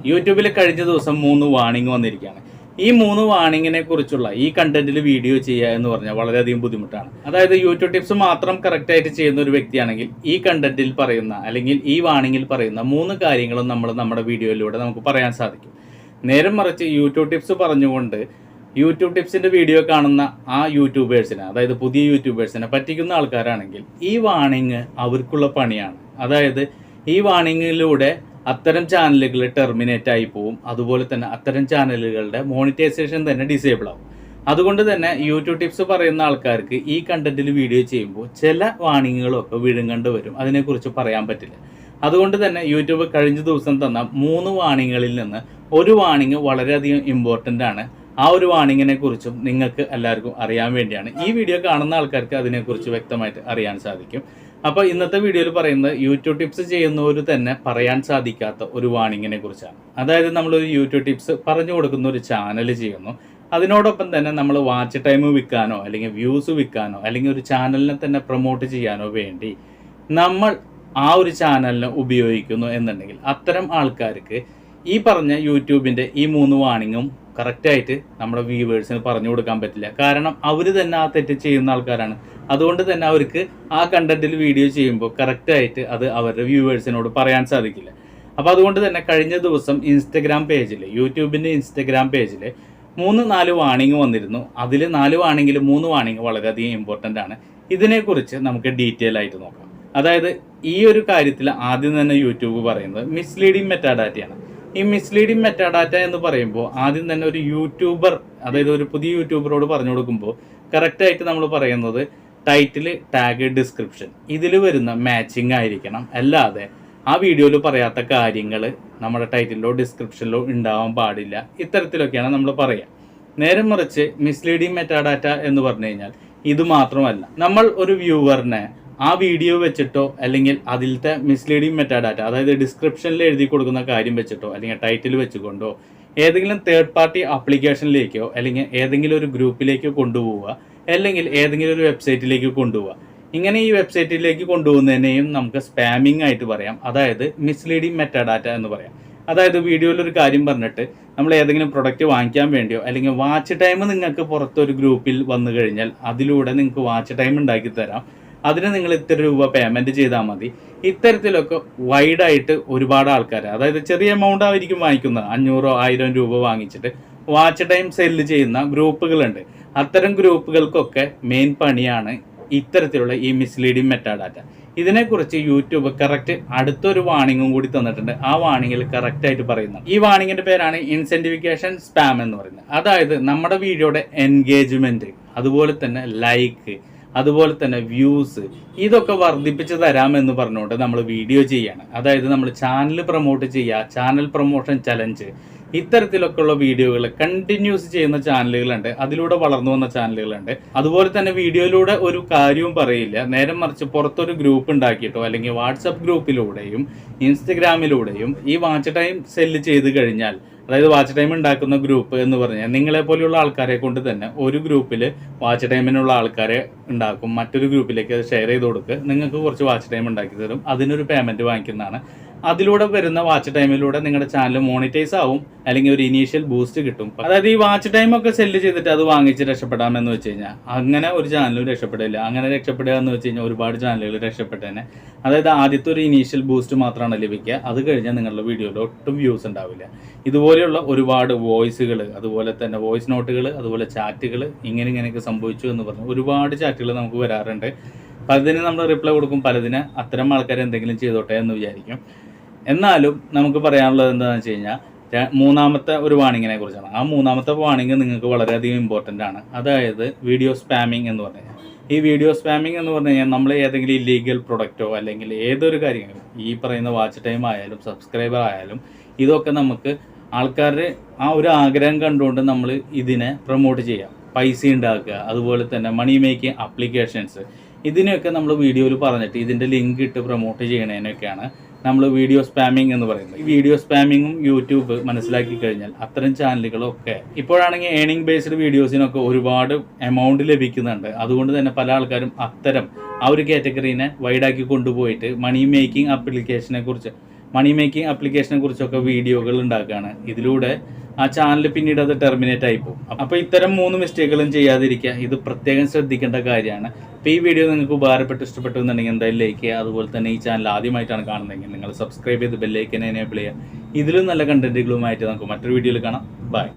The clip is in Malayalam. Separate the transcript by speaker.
Speaker 1: യൂട്യൂബിൽ കഴിഞ്ഞ ദിവസം 3 വാർണിംഗ് വന്നിരിക്കുകയാണ്. ഈ 3 വാർണിങ്ങിനെ കുറിച്ചുള്ള ഈ കണ്ടന്റിൽ വീഡിയോ ചെയ്യുക എന്ന് പറഞ്ഞാൽ വളരെയധികം ബുദ്ധിമുട്ടാണ്. അതായത് യൂട്യൂബ് ടിപ്സ് മാത്രം കറക്റ്റായിട്ട് ചെയ്യുന്ന ഒരു വ്യക്തിയാണെങ്കിൽ ഈ കണ്ടന്റിൽ പറയുന്ന അല്ലെങ്കിൽ ഈ വാർണിങ്ങിൽ പറയുന്ന 3 കാര്യങ്ങളും നമ്മൾ നമ്മുടെ വീഡിയോയിലൂടെ നമുക്ക് പറയാൻ സാധിക്കും. നേരം മറിച്ച് യൂട്യൂബ് ടിപ്സ് പറഞ്ഞുകൊണ്ട് യൂട്യൂബ് ടിപ്സിൻ്റെ വീഡിയോ കാണുന്ന ആ യൂട്യൂബേഴ്സിനെ, അതായത് പുതിയ യൂട്യൂബേഴ്സിനെ പറ്റിക്കുന്ന ആൾക്കാരാണെങ്കിൽ ഈ വാർണിങ് അവർക്കുള്ള പണിയാണ്. അതായത് ഈ വാർണിങ്ങിലൂടെ അത്തരം ചാനലുകൾ ടെർമിനേറ്റ് ആയി പോവും. അതുപോലെ തന്നെ അത്തരം ചാനലുകളുടെ മോണിറ്റൈസേഷൻ തന്നെ ഡിസേബിൾ ആവും. അതുകൊണ്ട് തന്നെ യൂട്യൂബ് ടിപ്സ് പറയുന്ന ആൾക്കാർക്ക് ഈ കണ്ടന്റിൽ വീഡിയോ ചെയ്യുമ്പോൾ ചില വാർണിങ്ങുകളൊക്കെ വിഴുങ്ങേണ്ടി വരും. അതിനെക്കുറിച്ച് പറയാൻ പറ്റില്ല. അതുകൊണ്ട് തന്നെ യൂട്യൂബ് കഴിഞ്ഞ ദിവസം തന്ന 3 വാർണിങ്ങുകളിൽ നിന്ന് ഒരു വാർണിംഗ് വളരെയധികം ഇമ്പോർട്ടൻ്റ് ആണ്. ആ ഒരു വാർണിങ്ങിനെ കുറിച്ചും നിങ്ങൾക്ക് എല്ലാവർക്കും അറിയാൻ വേണ്ടിയാണ്. ഈ വീഡിയോ കാണുന്ന ആൾക്കാർക്ക് അതിനെക്കുറിച്ച് വ്യക്തമായിട്ട് അറിയാൻ സാധിക്കും. അപ്പോൾ ഇന്നത്തെ വീഡിയോയിൽ പറയുന്നത് യൂട്യൂബ് ടിപ്സ് ചെയ്യുന്നവർ തന്നെ പറയാൻ സാധിക്കാത്ത ഒരു വാർണിങ്ങിനെ കുറിച്ചാണ്. അതായത് നമ്മളൊരു യൂട്യൂബ് ടിപ്സ് പറഞ്ഞു കൊടുക്കുന്ന ഒരു ചാനൽ ചെയ്യുന്നു. അതിനോടൊപ്പം തന്നെ നമ്മൾ വാച്ച് ടൈം വിൽക്കാനോ അല്ലെങ്കിൽ വ്യൂസ് വിൽക്കാനോ അല്ലെങ്കിൽ ഒരു ചാനലിനെ തന്നെ പ്രൊമോട്ട് ചെയ്യാനോ വേണ്ടി നമ്മൾ ആ ഒരു ചാനലിനെ ഉപയോഗിക്കുന്നു എന്നുണ്ടെങ്കിൽ അത്തരം ആൾക്കാർക്ക് ഈ പറഞ്ഞ യൂട്യൂബിൻ്റെ ഈ 3 വാർണിങ്ങും കറക്റ്റായിട്ട് നമ്മുടെ വ്യൂവേഴ്സിന് പറഞ്ഞു കൊടുക്കാൻ പറ്റില്ല. കാരണം അവർ തന്നെ ആ തെറ്റ് ചെയ്യുന്ന ആൾക്കാരാണ്. അതുകൊണ്ട് തന്നെ അവർക്ക് ആ കണ്ടന്റിൽ വീഡിയോ ചെയ്യുമ്പോൾ കറക്റ്റായിട്ട് അത് അവരുടെ വ്യൂവേഴ്സിനോട് പറയാൻ സാധിക്കില്ല. അപ്പോൾ അതുകൊണ്ട് തന്നെ കഴിഞ്ഞ ദിവസം ഇൻസ്റ്റഗ്രാം പേജിൽ, യൂട്യൂബിൻ്റെ ഇൻസ്റ്റഗ്രാം പേജിൽ 3-4 വാർണിംഗ് വന്നിരുന്നു. അതിൽ 4 വാർണിംഗിൽ 3 വാർണിംഗ് വളരെയധികം ഇമ്പോർട്ടൻ്റ് ആണ്. ഇതിനെക്കുറിച്ച് നമുക്ക് ഡീറ്റെയിൽ ആയിട്ട് നോക്കാം. അതായത് ഈ ഒരു കാര്യത്തിൽ ആദ്യം തന്നെ യൂട്യൂബ് പറയുന്നത് മിസ്ലീഡിങ് മെറ്റാഡാറ്റയാണ്. ഈ മിസ്ലീഡിങ് മെറ്റാഡാറ്റ എന്ന് പറയുമ്പോൾ ആദ്യം തന്നെ ഒരു യൂട്യൂബർ, അതായത് ഒരു പുതിയ യൂട്യൂബറോട് പറഞ്ഞു കൊടുക്കുമ്പോൾ കറക്റ്റായിട്ട് നമ്മൾ പറയുന്നത് ടൈറ്റിൽ, ടാഗ്, ഡിസ്ക്രിപ്ഷൻ ഇതിൽ വരുന്ന മാച്ചിങ് ആയിരിക്കണം. അല്ലാതെ ആ വീഡിയോയിൽ പറയാത്ത കാര്യങ്ങൾ നമ്മുടെ ടൈറ്റിലോ ഡിസ്ക്രിപ്ഷനിലോ ഉണ്ടാവാൻ പാടില്ല. ഇത്തരത്തിലൊക്കെയാണ് നമ്മൾ പറയുക. നേരെ മറിച്ച് മിസ്ലീഡിങ് മെറ്റാഡാറ്റ എന്ന് പറഞ്ഞു കഴിഞ്ഞാൽ ഇത് മാത്രമല്ല. നമ്മൾ ഒരു വ്യൂവറിനെ ആ വീഡിയോ വെച്ചിട്ടോ അല്ലെങ്കിൽ അതിലത്തെ മിസ്ലീഡിങ് മെറ്റാഡാറ്റ, അതായത് ഡിസ്ക്രിപ്ഷനിൽ എഴുതി കൊടുക്കുന്ന കാര്യം വെച്ചിട്ടോ അല്ലെങ്കിൽ ടൈറ്റിൽ വെച്ചുകൊണ്ടോ ഏതെങ്കിലും തേർഡ് പാർട്ടി ആപ്ലിക്കേഷനിലേക്കോ അല്ലെങ്കിൽ ഏതെങ്കിലും ഒരു ഗ്രൂപ്പിലേക്കോ കൊണ്ടുപോവുക, അല്ലെങ്കിൽ ഏതെങ്കിലും ഒരു വെബ്സൈറ്റിലേക്ക് കൊണ്ടുപോവുക. ഇങ്ങനെ ഈ വെബ്സൈറ്റിലേക്ക് കൊണ്ടുപോകുന്നതിനെയും നമുക്ക് സ്പാമിംഗ് ആയിട്ട് പറയാം. അതായത് മിസ്ലീഡിങ് മെറ്റാഡാറ്റ എന്ന് പറയാം. അതായത് വീഡിയോയിലൊരു കാര്യം പറഞ്ഞിട്ട് നമ്മൾ ഏതെങ്കിലും പ്രൊഡക്റ്റ് വാങ്ങിക്കാൻ വേണ്ടിയോ അല്ലെങ്കിൽ വാച്ച് ടൈം നിങ്ങൾക്ക് പുറത്തൊരു ഗ്രൂപ്പിൽ വന്നു കഴിഞ്ഞാൽ അതിലൂടെ നിങ്ങൾക്ക് വാച്ച് ടൈം ഉണ്ടാക്കി തരാം, അതിന് നിങ്ങൾ ഇത്ര രൂപ പേയ്മെൻറ്റ് ചെയ്താൽ മതി. ഇത്തരത്തിലൊക്കെ വൈഡായിട്ട് ഒരുപാട് ആൾക്കാർ, അതായത് ചെറിയ എമൗണ്ട് ആയിരിക്കും വാങ്ങിക്കുന്നത്, 500-1000 രൂപ വാങ്ങിച്ചിട്ട് വാച്ച് ടൈം സെല്ല് ചെയ്യുന്ന ഗ്രൂപ്പുകളുണ്ട്. അത്തരം ഗ്രൂപ്പുകൾക്കൊക്കെ മെയിൻ പണിയാണ് ഇത്തരത്തിലുള്ള ഈ മിസ്ലീഡിങ് മെറ്റാഡാറ്റ. ഇതിനെക്കുറിച്ച് യൂട്യൂബ് കറക്റ്റ് അടുത്തൊരു വാർണിംഗും കൂടി തന്നിട്ടുണ്ട്. ആ വാർണിംഗിൽ കറക്റ്റായിട്ട് പറയുന്നത് ഈ വാർണിംഗിൻ്റെ പേരാണ് ഇൻസെൻറ്റിഫിക്കേഷൻ സ്പാം എന്ന് പറയുന്നത്. അതായത് നമ്മുടെ വീഡിയോയുടെ എൻഗേജ്മെൻറ്റ്, അതുപോലെ തന്നെ ലൈക്ക്, അതുപോലെ തന്നെ വ്യൂസ് ഇതൊക്കെ വർദ്ധിപ്പിച്ച് തരാമെന്ന് പറഞ്ഞുകൊണ്ട് നമ്മൾ വീഡിയോ ചെയ്യാണ്. അതായത് നമ്മൾ ചാനൽ പ്രൊമോട്ട് ചെയ്യുക, ചാനൽ പ്രൊമോഷൻ ചലഞ്ച്, ഇത്തരത്തിലൊക്കെയുള്ള വീഡിയോകൾ കണ്ടിന്യൂസ് ചെയ്യുന്ന ചാനലുകളുണ്ട്. അതിലൂടെ വളർന്നു വന്ന ചാനലുകളുണ്ട്. അതുപോലെ തന്നെ വീഡിയോയിലൂടെ ഒരു കാര്യവും പറയില്ല, നേരെ മറിച്ച് പുറത്തൊരു ഗ്രൂപ്പ് ഉണ്ടാക്കിയിട്ടോ അല്ലെങ്കിൽ വാട്സപ്പ് ഗ്രൂപ്പിലൂടെയും ഇൻസ്റ്റഗ്രാമിലൂടെയും ഈ വാച്ച് ടൈം സെല്ല് ചെയ്ത് കഴിഞ്ഞാൽ, അതായത് വാച്ച് ടൈം ഉണ്ടാക്കുന്ന ഗ്രൂപ്പ് എന്ന് പറഞ്ഞാൽ നിങ്ങളെ പോലെയുള്ള ആൾക്കാരെ കൊണ്ട് തന്നെ ഒരു ഗ്രൂപ്പിൽ വാച്ച് ടൈമിനുള്ള ആൾക്കാരെ ഉണ്ടാക്കും, മറ്റൊരു ഗ്രൂപ്പിലേക്ക് അത് ഷെയർ ചെയ്ത് കൊടുക്കുക, നിങ്ങൾക്ക് കുറച്ച് വാച്ച് ടൈം ഉണ്ടാക്കി തരും, അതിനൊരു പേയ്മെൻറ്റ് വാങ്ങിക്കുന്നതാണ്. അതിലൂടെ വരുന്ന വാച്ച് ടൈമിലൂടെ നിങ്ങളുടെ ചാനൽ മോണിറ്റൈസ് ആവും, അല്ലെങ്കിൽ ഒരു ഇനീഷ്യൽ ബൂസ്റ്റ് കിട്ടും. അതായത് ഈ വാച്ച് ടൈം ഒക്കെ സെല്ല് ചെയ്തിട്ട് അത് വാങ്ങിച്ച് രക്ഷപ്പെടാമെന്ന് വെച്ച് കഴിഞ്ഞാൽ അങ്ങനെ ഒരു ചാനലും രക്ഷപ്പെടില്ല. അങ്ങനെ രക്ഷപ്പെടുക എന്ന് വെച്ച് കഴിഞ്ഞാൽ ഒരുപാട് ചാനലുകൾ രക്ഷപ്പെട്ടേനെ. അതായത് ആദ്യത്തെ ഒരു ഇനീഷ്യൽ ബൂസ്റ്റ് മാത്രമാണ് ലഭിക്കുക. അത് കഴിഞ്ഞാൽ നിങ്ങളുടെ വീഡിയോയിൽ ഒട്ടും വ്യൂസ് ഉണ്ടാവില്ല. ഇതുപോലെയുള്ള ഒരുപാട് വോയിസുകൾ, അതുപോലെ തന്നെ വോയിസ് നോട്ടുകൾ, അതുപോലെ ചാറ്റുകൾ ഇങ്ങനെയൊക്കെ സംഭവിച്ചു എന്ന് പറഞ്ഞു ഒരുപാട് ചാറ്റുകൾ നമുക്ക് വരാറുണ്ട്. പലതിന് നമ്മൾ റിപ്ലൈ കൊടുക്കും, പലതിന് അത്തരം ആൾക്കാർ എന്തെങ്കിലും ചെയ്തോട്ടെ എന്ന് വിചാരിക്കും. എന്നാലും നമുക്ക് പറയാനുള്ളത് എന്താണെന്ന് വെച്ച് കഴിഞ്ഞാൽ മൂന്നാമത്തെ ഒരു വാർണിങ്ങിനെ കുറിച്ചാണ്. ആ മൂന്നാമത്തെ വാർണിംഗ് നിങ്ങൾക്ക് വളരെയധികം ഇമ്പോർട്ടൻ്റ് ആണ്. അതായത് വീഡിയോ സ്പാമിംഗ് എന്ന് പറഞ്ഞു കഴിഞ്ഞാൽ, ഈ വീഡിയോ സ്പാമിംഗ് എന്ന് പറഞ്ഞു കഴിഞ്ഞാൽ നമ്മൾ ഏതെങ്കിലും ഇല്ലീഗൽ പ്രൊഡക്റ്റോ അല്ലെങ്കിൽ ഏതൊരു കാര്യങ്ങളും, ഈ പറയുന്ന വാച്ച് ടൈം ആയാലും സബ്സ്ക്രൈബർ ആയാലും ഇതൊക്കെ നമുക്ക് ആൾക്കാരുടെ ആ ഒരു ആഗ്രഹം കണ്ടുകൊണ്ട് നമ്മൾ ഇതിനെ പ്രൊമോട്ട് ചെയ്യാം, പൈസ ഉണ്ടാക്കുക, അതുപോലെ തന്നെ മണി മേക്കിംഗ് ആപ്ലിക്കേഷൻസ്, ഇതിനെയൊക്കെ നമ്മൾ വീഡിയോയിൽ പറഞ്ഞിട്ട് ഇതിൻ്റെ ലിങ്ക് ഇട്ട് പ്രൊമോട്ട് ചെയ്യണതിനൊക്കെയാണ് നമ്മൾ വീഡിയോ സ്പാമിംഗ് എന്ന് പറയുന്നത്. ഈ വീഡിയോ സ്പാമിങ്ങും യൂട്യൂബ് മനസ്സിലാക്കി കഴിഞ്ഞാൽ അത്തരം ചാനലുകളൊക്കെ ഇപ്പോഴാണെങ്കിൽ ഏണിംഗ് ബേസ്ഡ് വീഡിയോസിനൊക്കെ ഒരുപാട് എമൗണ്ട് ലഭിക്കുന്നുണ്ട്. അതുകൊണ്ട് തന്നെ പല ആൾക്കാരും അത്തരം ആ ഒരു കാറ്റഗറീനെ വൈഡാക്കി കൊണ്ടുപോയിട്ട് മണി മേക്കിംഗ് ആപ്ലിക്കേഷനെ കുറിച്ച് മണി മേക്കിംഗ് ആപ്ലിക്കേഷനെ കുറിച്ചൊക്കെ വീഡിയോകൾ ഉണ്ടാക്കുകയാണ്. ഇതിലൂടെ ആ ചാനൽ പിന്നീട് അത് ടെർമിനേറ്റ് ആയി പോകും. അപ്പോൾ ഇത്തരം 3 മിസ്റ്റേക്കുകളും ചെയ്യാതിരിക്കുക. ഇത് പ്രത്യേകം ശ്രദ്ധിക്കേണ്ട കാര്യമാണ്. അപ്പോൾ ഈ വീഡിയോ നിങ്ങൾക്ക് ഇഷ്ടപ്പെട്ടു എന്നുണ്ടെങ്കിൽ എന്തായാലും ലൈക്ക് ചെയ്യുക. അതുപോലെ തന്നെ ഈ ചാനൽ ആദ്യമായിട്ടാണ് കാണുന്നതെങ്കിൽ നിങ്ങൾ സബ്സ്ക്രൈബ് ചെയ്ത് ബെല്ലൈക്കനെ എനേബിൾ ചെയ്യുക. ഇതിലും നല്ല കണ്ടന്റുകളുമായിട്ട് നമുക്ക് മറ്റൊരു വീഡിയോയിൽ കാണാം. ബൈ.